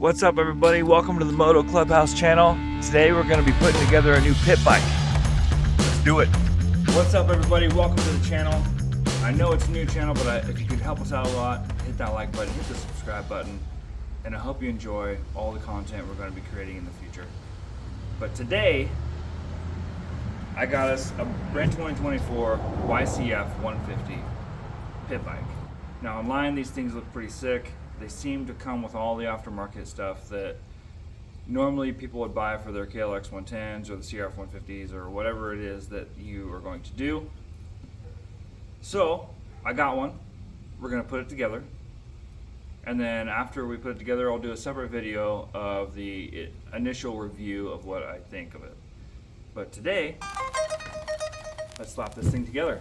What's up, everybody? Welcome to the Moto Clubhouse channel. Today we're going to be putting together a new pit bike. Let's do it. What's up, everybody? Welcome to the channel. I know it's a new channel, but if you could help us out a lot, hit that like button, hit the subscribe button, and I hope you enjoy all the content we're going to be creating in the future. But today, I got us a brand 2024 YCF 150 pit bike. Now online, these things look pretty sick. They seem to come with all the aftermarket stuff that normally people would buy for their KLX 110s or the CRF 150s or whatever it is that you are going to do. So I got one. We're going to put it together. And then after we put it together, I'll do a separate video of the initial review of what I think of it. But today, let's slap this thing together.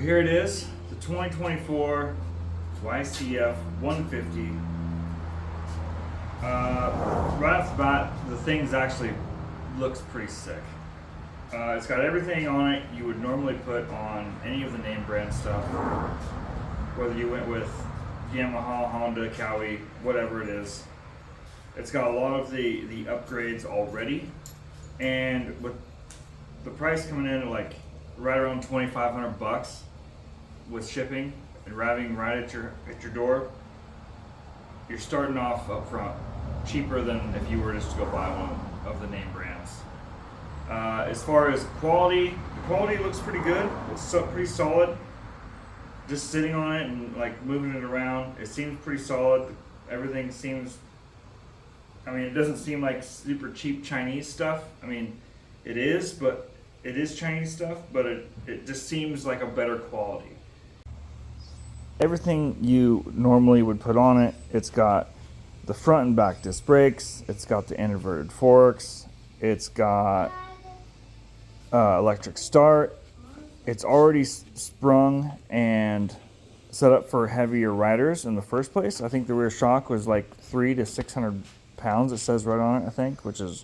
here it is, the 2024 YCF 150. Right off the bat, the thing's actually looks pretty sick. It's got everything on it you would normally put on any of the name brand stuff, whether you went with Yamaha, Honda, Cowie, whatever it is. It's got a lot of the upgrades already, and with the price coming in at like right around 2,500 bucks with shipping and arriving right at your door, you're starting off up front cheaper than if you were just to go buy one of the name brands. As far as quality, the quality looks pretty good. It's pretty solid. Just sitting on it and like moving it around, it seems pretty solid. Everything seems, I mean, it doesn't seem like super cheap Chinese stuff. I mean, it is, but it is Chinese stuff, but it just seems like a better quality. Everything you normally would put on it, it's got the front and back disc brakes, it's got the inverted forks, it's got electric start. It's already sprung and set up for heavier riders in the first place. I think the rear shock was like 300 to 600 pounds, it says right on it, I think, which is,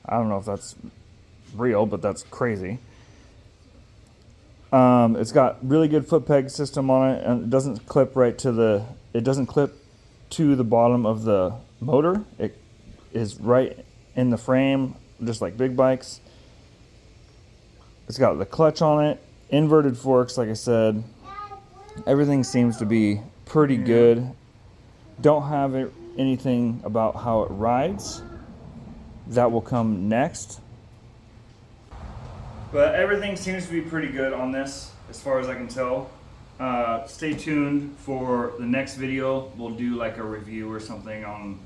I don't know if that's real, but that's crazy. It's got really good foot peg system on it, and it doesn't clip to the bottom of the motor. It is right in the frame, just like big bikes. It's got the clutch on it, inverted forks, like I said. Everything seems to be pretty good. Don't have anything about how it rides. That will come next. But everything seems to be pretty good on this, as far as I can tell. Stay tuned for the next video. We'll do like a review or something on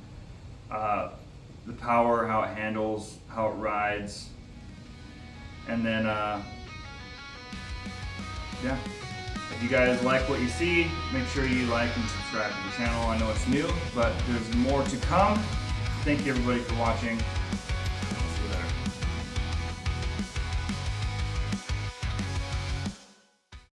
the power, how it handles, how it rides. And then, yeah. If you guys like what you see, make sure you like and subscribe to the channel. I know it's new, but there's more to come. Thank you everybody for watching.